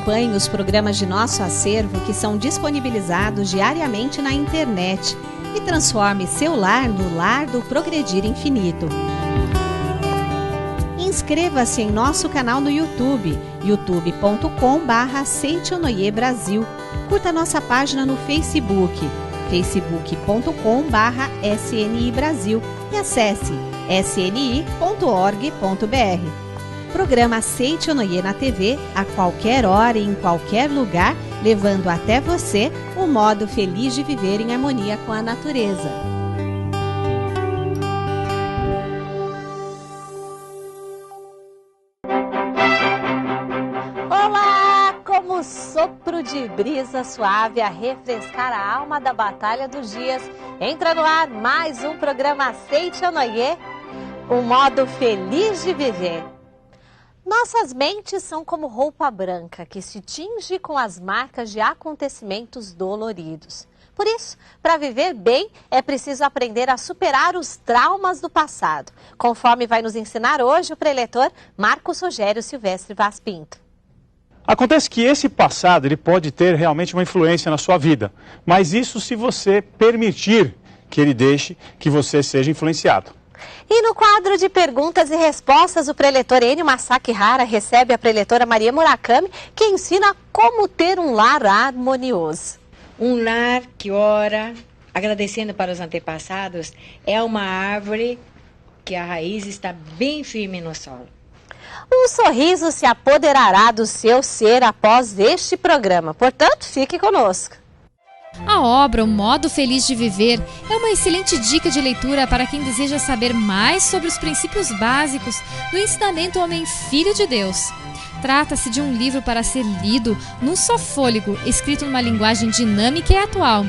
Acompanhe os programas de nosso acervo que são disponibilizados diariamente na internet e transforme seu lar no lar do Progredir Infinito. Inscreva-se em nosso canal no YouTube, youtube.com/Seichonoye Brasil. Curta nossa página no Facebook, facebook.com/SNI Brasil e acesse sni.org.br. Programa Seichonoye na TV a qualquer hora e em qualquer lugar, levando até você o modo feliz de viver em harmonia com a natureza. Olá! Como sopro de brisa suave a refrescar a alma da batalha dos dias, entra no ar mais um programa Seichonoye, o modo feliz de viver. Nossas mentes são como roupa branca que se tinge com as marcas de acontecimentos doloridos. Por isso, para viver bem, é preciso aprender a superar os traumas do passado, conforme vai nos ensinar hoje o preletor Marcos Rogério Silvestre Vaz Pinto. Acontece que esse passado ele pode ter realmente uma influência na sua vida, mas isso se você permitir que ele deixe que você seja influenciado. E no quadro de perguntas e respostas, o preletor Enio Masakihara recebe a preletora Maria Murakami, que ensina como ter um lar harmonioso. Um lar que ora, agradecendo para os antepassados, é uma árvore que a raiz está bem firme no solo. Um sorriso se apoderará do seu ser após este programa, portanto, fique conosco. A obra O Modo Feliz de Viver é uma excelente dica de leitura para quem deseja saber mais sobre os princípios básicos do ensinamento Homem-Filho de Deus. Trata-se de um livro para ser lido num só fôlego, escrito numa linguagem dinâmica e atual.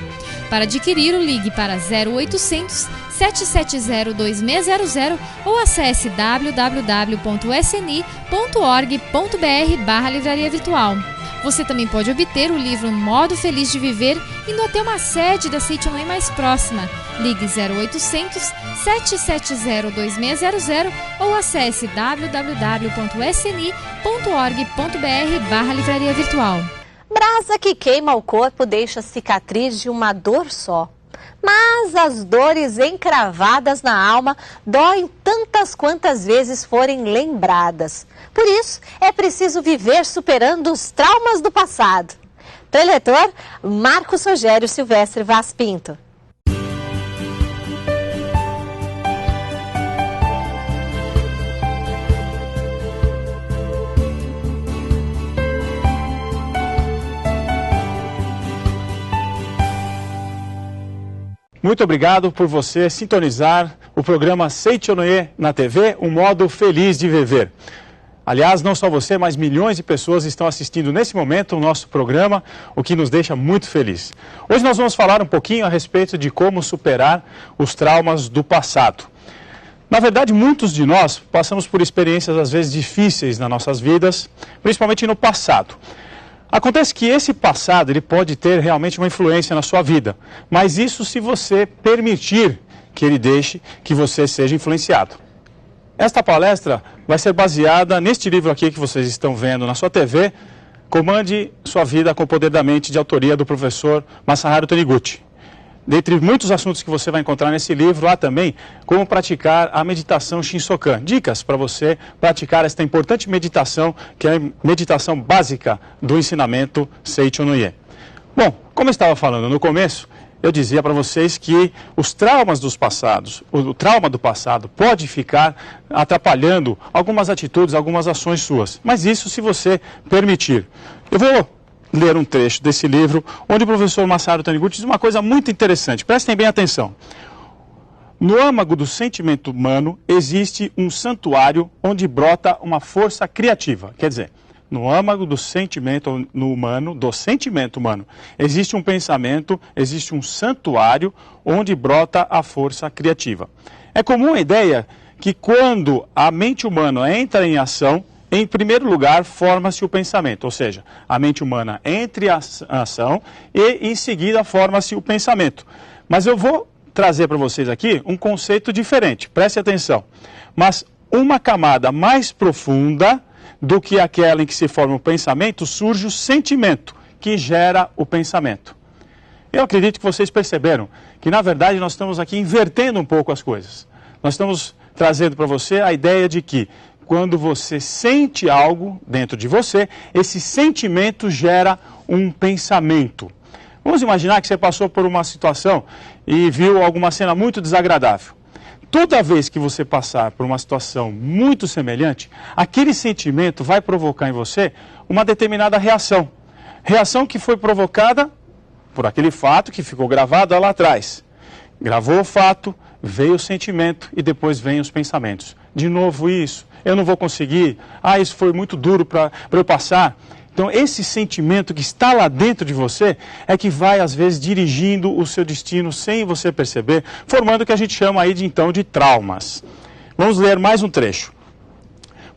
Para adquiri-lo, ligue para 0800 770 2600 ou acesse www.sni.org.br/livraria virtual. Você também pode obter o livro Modo Feliz de Viver indo até uma sede da Seichonoye mais próxima. Ligue 0800 770 2600 ou acesse www.sni.org.br/livraria virtual. Brasa que queima o corpo deixa cicatriz de uma dor só. Mas as dores encravadas na alma doem tantas quantas vezes forem lembradas. Por isso, é preciso viver superando os traumas do passado. Preletor Marcos Rogério Silvestre Vaz Pinto. Muito obrigado por você sintonizar o programa Seichonoye na TV, um modo feliz de viver. Aliás, não só você, mas milhões de pessoas estão assistindo nesse momento o nosso programa, o que nos deixa muito feliz. Hoje nós vamos falar um pouquinho a respeito de como superar os traumas do passado. Na verdade, muitos de nós passamos por experiências às vezes difíceis nas nossas vidas, principalmente no passado. Acontece que esse passado ele pode ter realmente uma influência na sua vida, mas isso se você permitir que ele deixe que você seja influenciado. Esta palestra vai ser baseada neste livro aqui que vocês estão vendo na sua TV, Comande Sua Vida com o Poder da Mente, de autoria do professor Masaharu Taniguchi. Dentre muitos assuntos que você vai encontrar nesse livro, há também como praticar a meditação Shinsokan. Dicas para você praticar esta importante meditação, que é a meditação básica do ensinamento Seichonoye. Bom, como eu estava falando no começo, eu dizia para vocês que os traumas dos passados, o trauma do passado pode ficar atrapalhando algumas atitudes, algumas ações suas. Mas isso se você permitir. Eu vou ler um trecho desse livro, onde o professor Masaharu Taniguchi diz uma coisa muito interessante. Prestem bem atenção. No âmago do sentimento humano existe um santuário onde brota uma força criativa. Quer dizer, no âmago do sentimento humano, existe um pensamento, existe um santuário onde brota a força criativa. É comum a ideia que quando a mente humana entra em ação, em primeiro lugar, forma-se o pensamento, ou seja, a mente humana entra em ação e, em seguida, forma-se o pensamento. Mas eu vou trazer para vocês aqui um conceito diferente, preste atenção. Mas uma camada mais profunda do que aquela em que se forma o pensamento, surge o sentimento, que gera o pensamento. Eu acredito que vocês perceberam que, na verdade, nós estamos aqui invertendo um pouco as coisas. Nós estamos trazendo para você a ideia de que, quando você sente algo dentro de você, esse sentimento gera um pensamento. Vamos imaginar que você passou por uma situação e viu alguma cena muito desagradável. Toda vez que você passar por uma situação muito semelhante, aquele sentimento vai provocar em você uma determinada reação. Reação que foi provocada por aquele fato que ficou gravado lá atrás. Gravou o fato, veio o sentimento e depois vem os pensamentos. De novo isso, eu não vou conseguir, isso foi muito duro para eu passar. Então esse sentimento que está lá dentro de você é que vai às vezes dirigindo o seu destino sem você perceber, formando o que a gente chama aí de traumas. Vamos ler mais um trecho.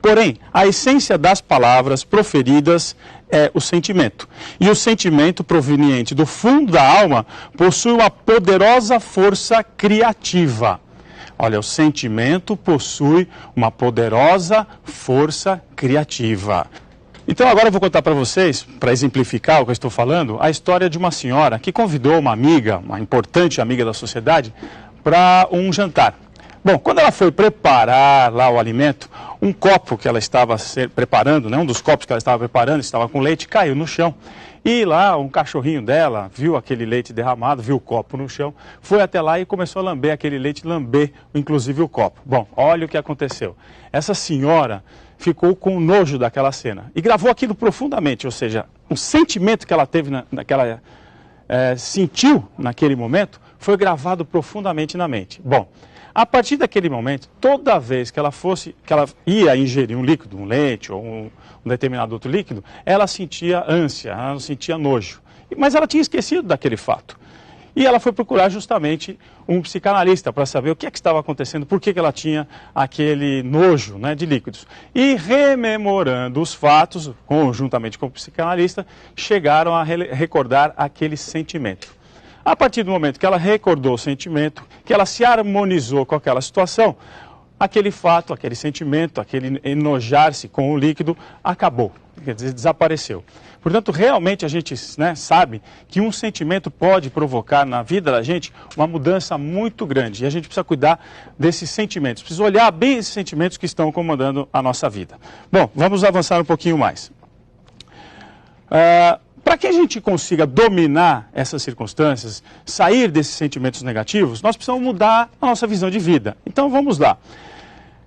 Porém, a essência das palavras proferidas é o sentimento. E o sentimento proveniente do fundo da alma possui uma poderosa força criativa. Olha, o sentimento possui uma poderosa força criativa. Então agora eu vou contar para vocês, para exemplificar o que eu estou falando, a história de uma senhora que convidou uma amiga, uma importante amiga da sociedade, para um jantar. Bom, quando ela foi preparar lá o alimento, um copo que ela estava preparando, um dos copos que ela estava preparando, estava com leite, caiu no chão. E lá um cachorrinho dela viu aquele leite derramado, viu o copo no chão, foi até lá e começou a lamber aquele leite, lamber inclusive o copo. Bom, olha o que aconteceu. Essa senhora ficou com nojo daquela cena e gravou aquilo profundamente, ou seja, o sentimento que ela teve, sentiu naquele momento, foi gravado profundamente na mente. Bom, a partir daquele momento, toda vez que ela ia ingerir um líquido, um leite ou um determinado outro líquido, ela sentia ânsia, ela sentia nojo. Mas ela tinha esquecido daquele fato. E ela foi procurar justamente um psicanalista para saber o que é que estava acontecendo, por que ela tinha aquele nojo, de líquidos. E rememorando os fatos, conjuntamente com o psicanalista, chegaram a recordar aquele sentimento. A partir do momento que ela recordou o sentimento, que ela se harmonizou com aquela situação, aquele fato, aquele sentimento, aquele enojar-se com o líquido, acabou, quer dizer, desapareceu. Portanto, realmente a gente sabe que um sentimento pode provocar na vida da gente uma mudança muito grande. E a gente precisa cuidar desses sentimentos, precisa olhar bem esses sentimentos que estão comandando a nossa vida. Bom, vamos avançar um pouquinho mais. Para que a gente consiga dominar essas circunstâncias, sair desses sentimentos negativos, nós precisamos mudar a nossa visão de vida. Então vamos lá.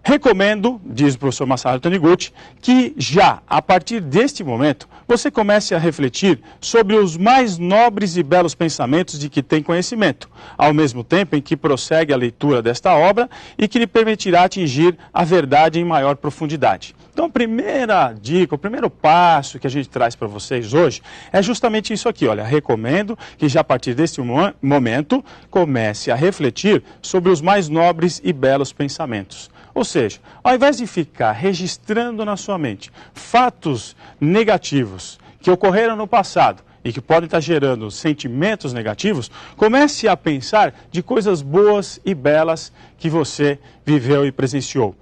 Recomendo, diz o professor Masaru Taniguchi, que já a partir deste momento você comece a refletir sobre os mais nobres e belos pensamentos de que tem conhecimento, ao mesmo tempo em que prossegue a leitura desta obra e que lhe permitirá atingir a verdade em maior profundidade. Então, a primeira dica, o primeiro passo que a gente traz para vocês hoje é justamente isso aqui. Olha, recomendo que já a partir deste momento comece a refletir sobre os mais nobres e belos pensamentos. Ou seja, ao invés de ficar registrando na sua mente fatos negativos que ocorreram no passado e que podem estar gerando sentimentos negativos, comece a pensar de coisas boas e belas que você viveu e presenciou.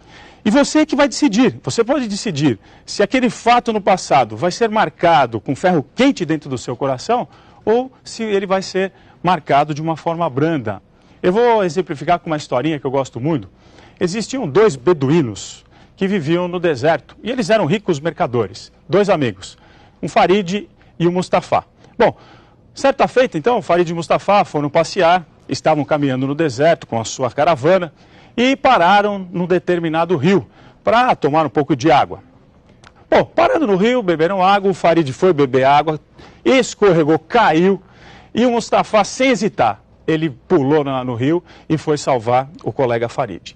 E você que vai decidir, você pode decidir se aquele fato no passado vai ser marcado com ferro quente dentro do seu coração ou se ele vai ser marcado de uma forma branda. Eu vou exemplificar com uma historinha que eu gosto muito. Existiam dois beduínos que viviam no deserto e eles eram ricos mercadores, dois amigos, um Farid e um Mustafa. Bom, certa feita então, o Farid e o Mustafa foram passear, estavam caminhando no deserto com a sua caravana e pararam num determinado rio para tomar um pouco de água. Bom, parando no rio, beberam água, o Farid foi beber água, escorregou, caiu e o Mustafa, sem hesitar, ele pulou no rio e foi salvar o colega Farid.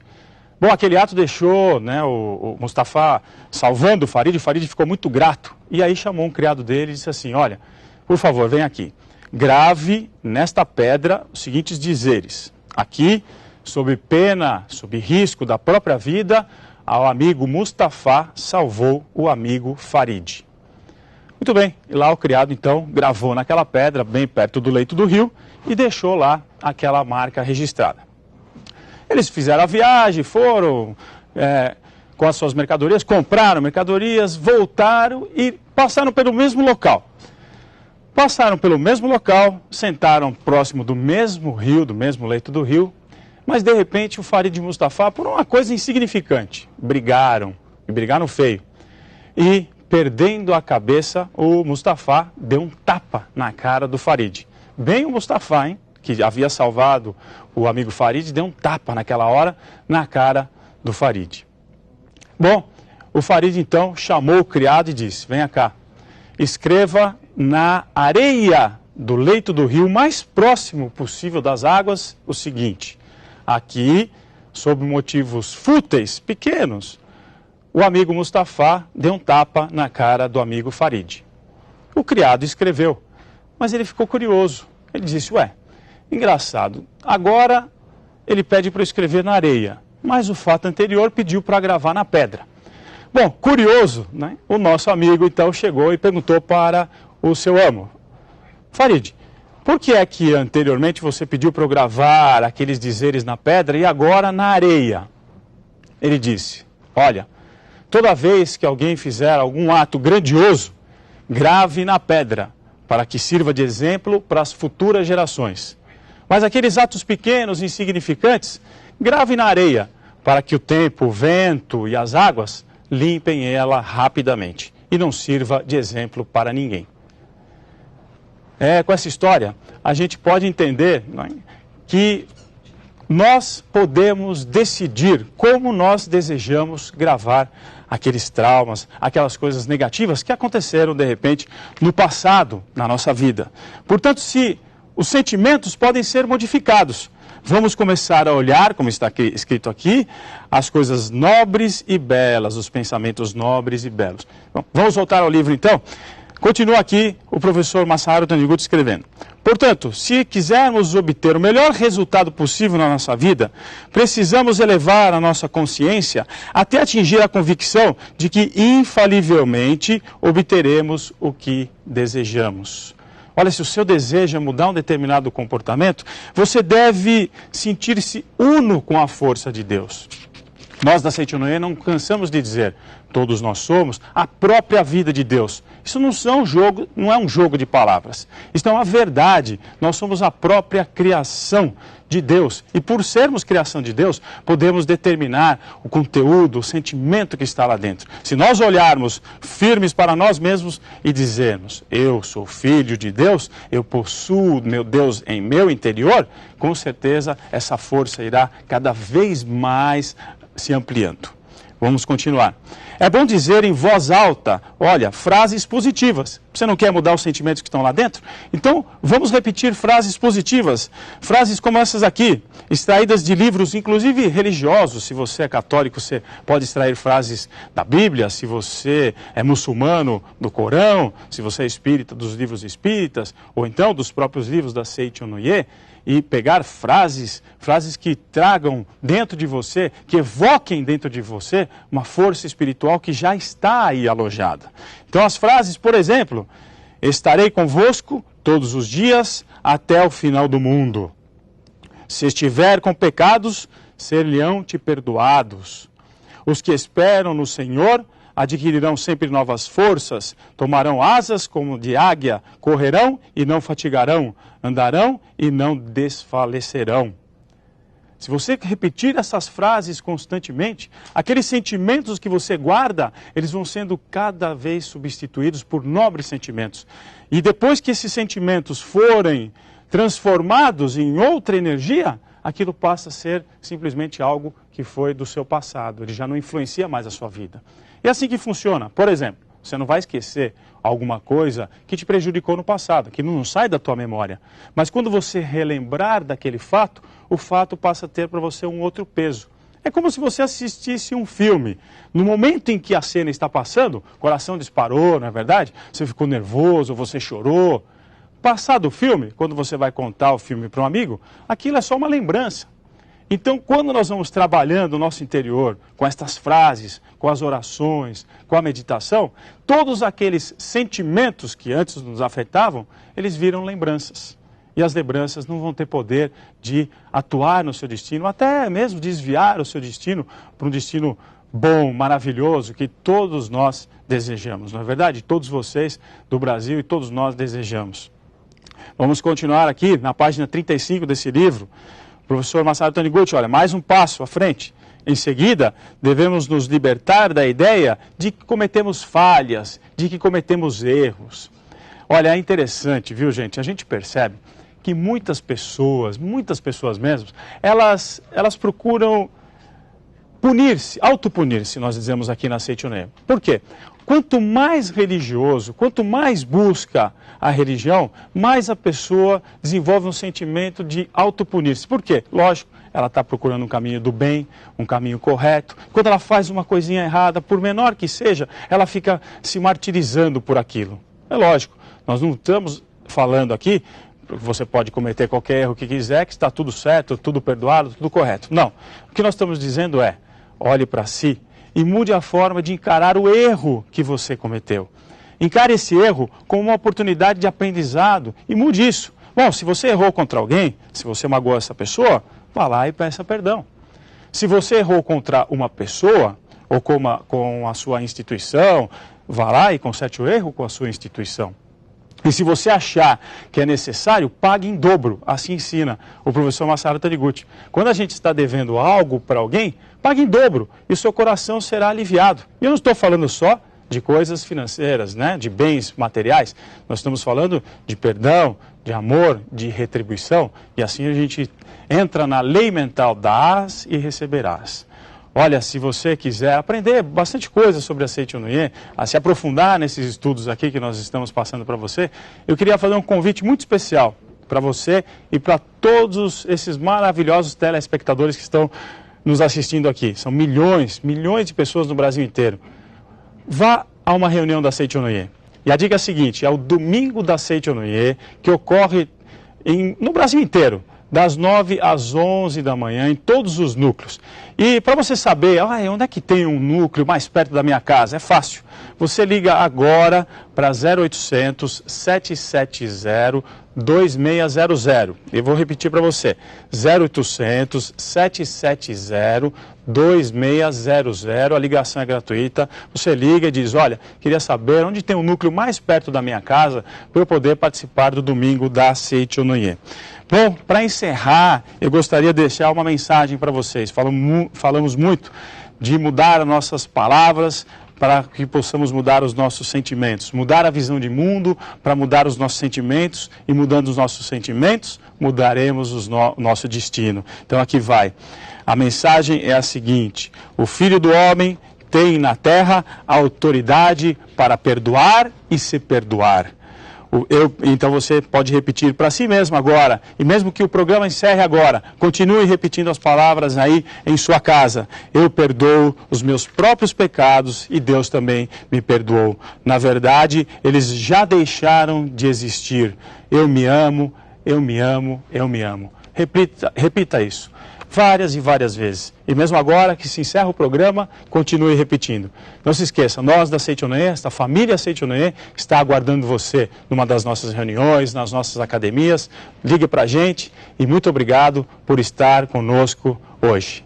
Bom, aquele ato deixou o Mustafa salvando o Farid ficou muito grato. E aí chamou um criado dele e disse assim, olha, por favor, vem aqui. Grave nesta pedra os seguintes dizeres. Aqui, sob pena, sob risco da própria vida, ao amigo Mustafa salvou o amigo Farid. Muito bem, e lá o criado então gravou naquela pedra, bem perto do leito do rio, e deixou lá aquela marca registrada. Eles fizeram a viagem, foram, com as suas mercadorias, compraram mercadorias, voltaram e passaram pelo mesmo local. Passaram pelo mesmo local, sentaram próximo do mesmo rio, do mesmo leito do rio, mas de repente o Farid e Mustafa, por uma coisa insignificante, brigaram, e brigaram feio. E, perdendo a cabeça, o Mustafa deu um tapa na cara do Farid. Bem o Mustafa, hein, que havia salvado o amigo Farid, deu um tapa naquela hora na cara do Farid. Bom, o Farid então chamou o criado e disse: venha cá, escreva na areia do leito do rio mais próximo possível das águas o seguinte: aqui, sob motivos fúteis, pequenos, o amigo Mustafa deu um tapa na cara do amigo Farid. O criado escreveu, mas ele ficou curioso. Ele disse: ué, engraçado, agora ele pede para eu escrever na areia, mas o fato anterior pediu para gravar na pedra. Bom, curioso, né? O nosso amigo então chegou e perguntou para o seu amo: Farid, por que é que anteriormente você pediu para eu gravar aqueles dizeres na pedra e agora na areia? Ele disse: olha, toda vez que alguém fizer algum ato grandioso, grave na pedra, para que sirva de exemplo para as futuras gerações. Mas aqueles atos pequenos e insignificantes, grave na areia, para que o tempo, o vento e as águas limpem ela rapidamente e não sirva de exemplo para ninguém. Com essa história, a gente pode entender, não é, que nós podemos decidir como nós desejamos gravar aqueles traumas, aquelas coisas negativas que aconteceram, de repente, no passado, na nossa vida. Portanto, se os sentimentos podem ser modificados, vamos começar a olhar, como está escrito aqui, as coisas nobres e belas, os pensamentos nobres e belos. Bom, vamos voltar ao livro, então. Continua aqui o professor Masaharu Taniguchi escrevendo: portanto, se quisermos obter o melhor resultado possível na nossa vida, precisamos elevar a nossa consciência até atingir a convicção de que infalivelmente obteremos o que desejamos. Olha, se o seu desejo é mudar um determinado comportamento, você deve sentir-se uno com a força de Deus. Nós da Seite Onoye não cansamos de dizer, todos nós somos a própria vida de Deus. Isso não é um jogo de palavras. Isso é uma verdade. Nós somos a própria criação de Deus. E por sermos criação de Deus, podemos determinar o conteúdo, o sentimento que está lá dentro. Se nós olharmos firmes para nós mesmos e dizermos, eu sou filho de Deus, eu possuo meu Deus em meu interior, com certeza essa força irá cada vez mais se ampliando. Vamos continuar. É bom dizer em voz alta, olha, frases positivas. Você não quer mudar os sentimentos que estão lá dentro? Então, vamos repetir frases positivas. Frases como essas aqui, extraídas de livros, inclusive religiosos. Se você é católico, você pode extrair frases da Bíblia. Se você é muçulmano, do Corão. Se você é espírita, dos livros espíritas. Ou então dos próprios livros da Seite Onoye. E pegar frases que tragam dentro de você, que evoquem dentro de você uma força espiritual que já está aí alojada. Então as frases, por exemplo, estarei convosco todos os dias até o final do mundo. Se estiver com pecados, ser-lhe-ão-te perdoados. Os que esperam no Senhor adquirirão sempre novas forças, tomarão asas como de águia, correrão e não fatigarão, andarão e não desfalecerão. Se você repetir essas frases constantemente, aqueles sentimentos que você guarda, eles vão sendo cada vez substituídos por nobres sentimentos. E depois que esses sentimentos forem transformados em outra energia, aquilo passa a ser simplesmente algo que foi do seu passado. Ele já não influencia mais a sua vida. É assim que funciona. Por exemplo, você não vai esquecer alguma coisa que te prejudicou no passado, que não sai da tua memória. Mas quando você relembrar daquele fato, o fato passa a ter para você um outro peso. É como se você assistisse um filme. No momento em que a cena está passando, o coração disparou, não é verdade? Você ficou nervoso, você chorou. Passado o filme, quando você vai contar o filme para um amigo, aquilo é só uma lembrança. Então, quando nós vamos trabalhando o nosso interior com estas frases, com as orações, com a meditação, todos aqueles sentimentos que antes nos afetavam, eles viram lembranças. E as lembranças não vão ter poder de atuar no seu destino, até mesmo desviar o seu destino para um destino bom, maravilhoso que todos nós desejamos, não é verdade? Todos vocês do Brasil e todos nós desejamos. Vamos continuar aqui na página 35 desse livro. O professor Masaru Taniguchi, olha, mais um passo à frente. Em seguida, devemos nos libertar da ideia de que cometemos falhas, de que cometemos erros. Olha, é interessante, viu, gente? A gente percebe que muitas pessoas mesmo, elas procuram punir-se, autopunir-se, nós dizemos aqui na Seichonoye. Por quê? Quanto mais religioso, quanto mais busca a religião, mais a pessoa desenvolve um sentimento de autopunir-se. Por quê? Lógico, ela está procurando um caminho do bem, um caminho correto. Quando ela faz uma coisinha errada, por menor que seja, ela fica se martirizando por aquilo. É lógico, nós não estamos falando aqui, você pode cometer qualquer erro que quiser, que está tudo certo, tudo perdoado, tudo correto. Não, o que nós estamos dizendo é, olhe para si e mude a forma de encarar o erro que você cometeu. Encare esse erro como uma oportunidade de aprendizado e mude isso. Bom, se você errou contra alguém, se você magoou essa pessoa, vá lá e peça perdão. Se você errou contra uma pessoa ou com a sua instituição, vá lá e conserte o erro com a sua instituição. E se você achar que é necessário, pague em dobro. Assim ensina o professor Masaru Taniguchi. Quando a gente está devendo algo para alguém, pague em dobro e o seu coração será aliviado. E eu não estou falando só de coisas financeiras, né? De bens materiais. Nós estamos falando de perdão, de amor, de retribuição. E assim a gente entra na lei mental, dás e receberás. Olha, se você quiser aprender bastante coisa sobre a Seichonoye, a se aprofundar nesses estudos aqui que nós estamos passando para você, eu queria fazer um convite muito especial para você e para todos esses maravilhosos telespectadores que estão nos assistindo aqui. São milhões de pessoas no Brasil inteiro. Vá a uma reunião da Seichonoye. E a dica é a seguinte, é o domingo da Seichonoye, que ocorre no Brasil inteiro, das 9 às 11 da manhã, em todos os núcleos. E para você saber, onde é que tem um núcleo mais perto da minha casa? É fácil. Você liga agora para 0800 770 2600. Eu vou repetir para você. 0800 770 2600. A ligação é gratuita. Você liga e diz, olha, queria saber onde tem um núcleo mais perto da minha casa para eu poder participar do domingo da Seichonoye. Bom, para encerrar, eu gostaria de deixar uma mensagem para vocês. Falamos muito de mudar as nossas palavras para que possamos mudar os nossos sentimentos. Mudar a visão de mundo para mudar os nossos sentimentos. E mudando os nossos sentimentos, mudaremos o nosso destino. Então aqui vai. A mensagem é a seguinte. O Filho do Homem tem na terra a autoridade para perdoar e se perdoar. Então você pode repetir para si mesmo agora, e mesmo que o programa encerre agora, continue repetindo as palavras aí em sua casa. Eu perdoo os meus próprios pecados e Deus também me perdoou. Na verdade, eles já deixaram de existir. Eu me amo, eu me amo, eu me amo. Repita isso várias e várias vezes. E mesmo agora que se encerra o programa, continue repetindo. Não se esqueça, nós da Seichonoye, esta família Seichonoye, está aguardando você numa das nossas reuniões, nas nossas academias. Ligue para a gente e muito obrigado por estar conosco hoje.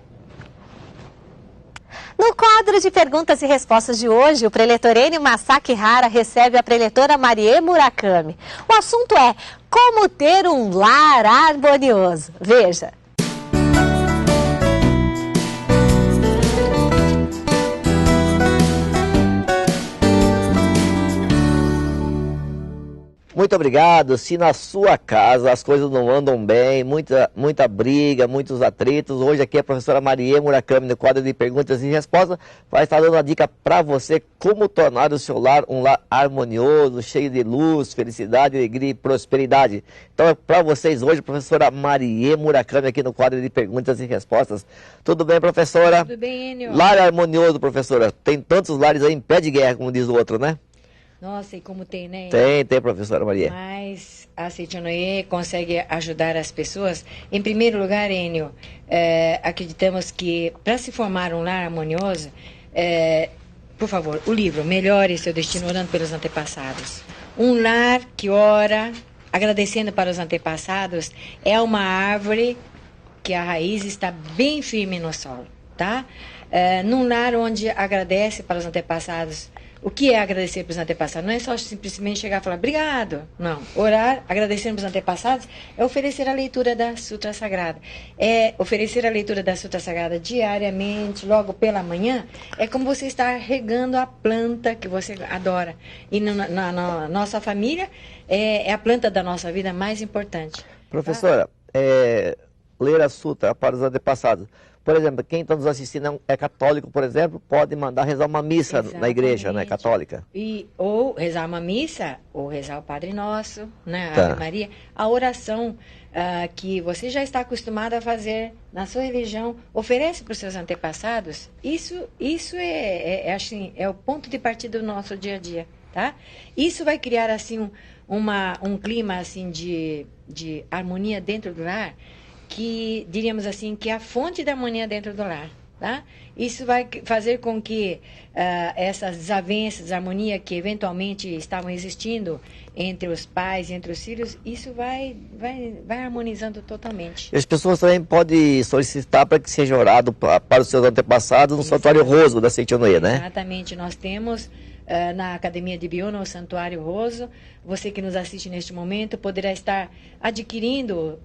No quadro de perguntas e respostas de hoje, o preletor Enio Masaki Hara recebe a preletora Marie Murakami. O assunto é como ter um lar harmonioso. Veja. Muito obrigado. Se na sua casa as coisas não andam bem, muita briga, muitos atritos, hoje aqui a professora Marie Murakami, no quadro de perguntas e respostas, vai estar dando uma dica para você como tornar o seu lar um lar harmonioso, cheio de luz, felicidade, alegria e prosperidade. Então é para vocês hoje, professora Marie Murakami, aqui no quadro de perguntas e respostas. Tudo bem, professora? Tudo bem, Enio. Lar harmonioso, professora. Tem tantos lares aí em pé de guerra, como diz o outro, né? Nossa, e como tem, né? Tem, professora Maria. Mas a Seichonoye consegue ajudar as pessoas. Em primeiro lugar, Enio, acreditamos que para se formar um lar harmonioso, por favor, o livro Melhore Seu Destino Orando pelos Antepassados. Um lar que ora, agradecendo para os antepassados, é uma árvore que a raiz está bem firme no solo. tá? Num lar onde agradece para os antepassados. O que é agradecer para os antepassados? Não é só simplesmente chegar e falar obrigado. Não. Orar, agradecendo para os antepassados, é oferecer a leitura da Sutra Sagrada. É oferecer a leitura da Sutra Sagrada diariamente, logo pela manhã, é como você estar regando a planta que você adora. E na nossa família, é a planta da nossa vida mais importante. Professora, ler a Sutra para os antepassados. Por exemplo, quem está nos assistindo é católico, por exemplo, pode mandar rezar uma missa na igreja, né, católica. Ou rezar uma missa, ou rezar o Padre Nosso, né, Ave Maria. A oração que você já está acostumado a fazer na sua religião, oferece para os seus antepassados. Isso é o ponto de partida do nosso dia a dia, tá? Isso vai criar assim um clima assim de harmonia dentro do lar, que diríamos assim que é a fonte da harmonia dentro do lar, tá? Isso vai fazer com que essas desavenças, desarmonia que eventualmente estavam existindo entre os pais e entre os filhos, isso vai harmonizando totalmente. E as pessoas também podem solicitar para que seja orado para os seus antepassados no Santuário Roso da Seita Onoye, né? Exatamente, nós temos na Academia de Biúna, o Santuário Roso. Você que nos assiste neste momento poderá estar adquirindo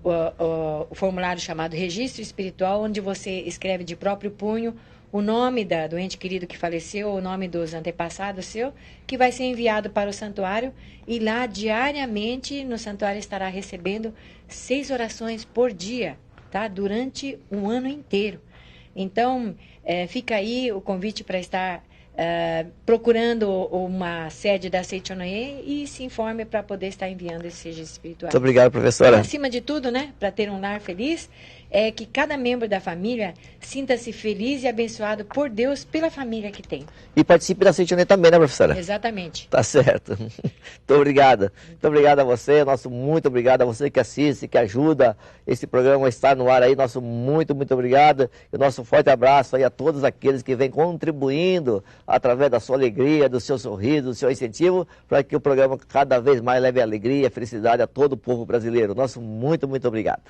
o formulário chamado Registro Espiritual, onde você escreve de próprio punho o nome do ente querido que faleceu, o nome dos antepassados seu, que vai ser enviado para o santuário, e lá diariamente no santuário estará recebendo 6 orações por dia, tá? Durante um ano inteiro. Então, fica aí o convite para estar procurando uma sede da Seita Onoye e se informe para poder estar enviando esse registro espiritual. Muito obrigado, professora. Acima de tudo, né, para ter um lar feliz, é que cada membro da família sinta-se feliz e abençoado por Deus pela família que tem. E participe da Seita Onoye também, né, professora? Exatamente. Tá certo. Muito obrigado. Muito obrigado a você, muito obrigado a você que assiste, que ajuda esse programa a estar no ar aí. Nosso muito obrigado. E o nosso forte abraço aí a todos aqueles que vêm contribuindo através da sua alegria, do seu sorriso, do seu incentivo, para que o programa cada vez mais leve alegria, felicidade a todo o povo brasileiro. Nosso muito obrigado.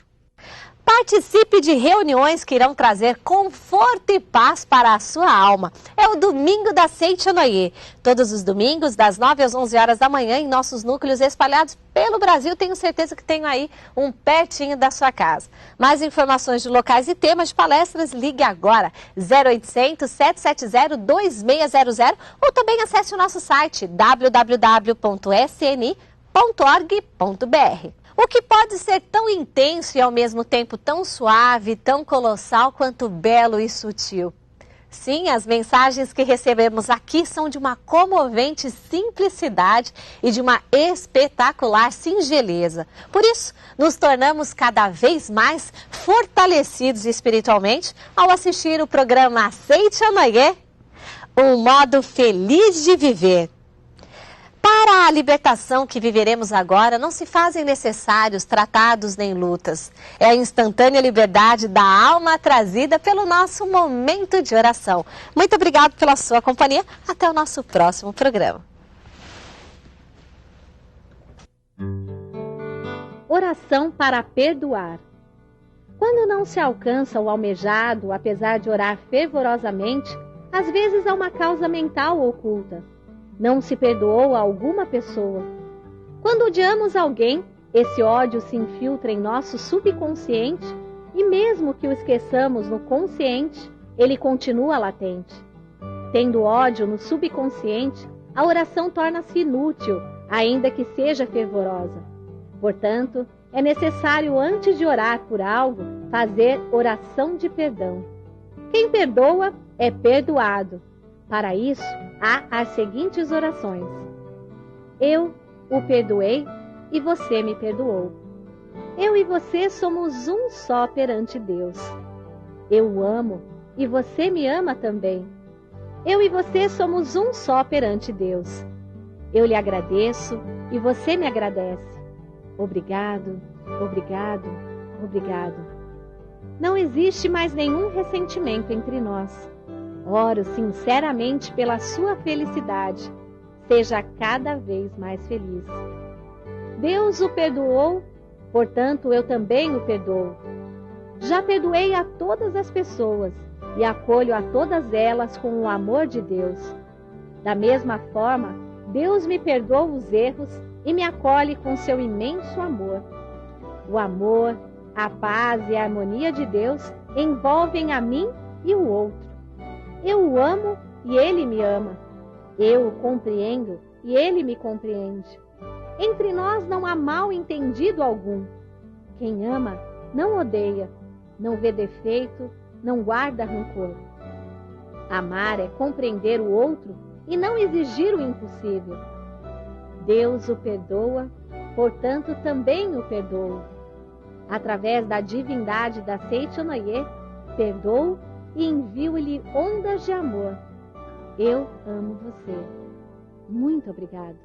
Participe de reuniões que irão trazer conforto e paz para a sua alma. É o Domingo da Seita Onoye. Todos os domingos, das 9 às 11 horas da manhã, em nossos núcleos espalhados pelo Brasil. Tenho certeza que tem aí um pertinho da sua casa. Mais informações de locais e temas de palestras, ligue agora 0800 770 2600 ou também acesse o nosso site www.sni.org.br. O que pode ser tão intenso e ao mesmo tempo tão suave, tão colossal quanto belo e sutil? Sim, as mensagens que recebemos aqui são de uma comovente simplicidade e de uma espetacular singeleza. Por isso, nos tornamos cada vez mais fortalecidos espiritualmente ao assistir o programa Seita Onoye, um modo feliz de viver. Para a libertação que viveremos agora, não se fazem necessários tratados nem lutas. É a instantânea liberdade da alma trazida pelo nosso momento de oração. Muito obrigado pela sua companhia. Até o nosso próximo programa. Oração para perdoar. Quando não se alcança o almejado, apesar de orar fervorosamente, às vezes há uma causa mental oculta. Não se perdoou a alguma pessoa. Quando odiamos alguém, esse ódio se infiltra em nosso subconsciente e mesmo que o esqueçamos no consciente, ele continua latente. Tendo ódio no subconsciente, a oração torna-se inútil, ainda que seja fervorosa. Portanto, é necessário, antes de orar por algo, fazer oração de perdão. Quem perdoa é perdoado. Para isso, há as seguintes orações. Eu o perdoei e você me perdoou. Eu e você somos um só perante Deus. Eu o amo e você me ama também. Eu e você somos um só perante Deus. Eu lhe agradeço e você me agradece. Obrigado, obrigado, obrigado. Não existe mais nenhum ressentimento entre nós. Oro sinceramente pela sua felicidade. Seja cada vez mais feliz. Deus o perdoou, portanto eu também o perdoo. Já perdoei a todas as pessoas e acolho a todas elas com o amor de Deus. Da mesma forma, Deus me perdoa os erros e me acolhe com seu imenso amor. O amor, a paz e a harmonia de Deus envolvem a mim e o outro. Eu o amo e ele me ama. Eu o compreendo e ele me compreende. Entre nós não há mal entendido algum. Quem ama não odeia, não vê defeito, não guarda rancor. Amar é compreender o outro e não exigir o impossível. Deus o perdoa, portanto também o perdoo. Através da divindade da Seichonoye, perdoo e envio-lhe ondas de amor. Eu amo você. Muito obrigado.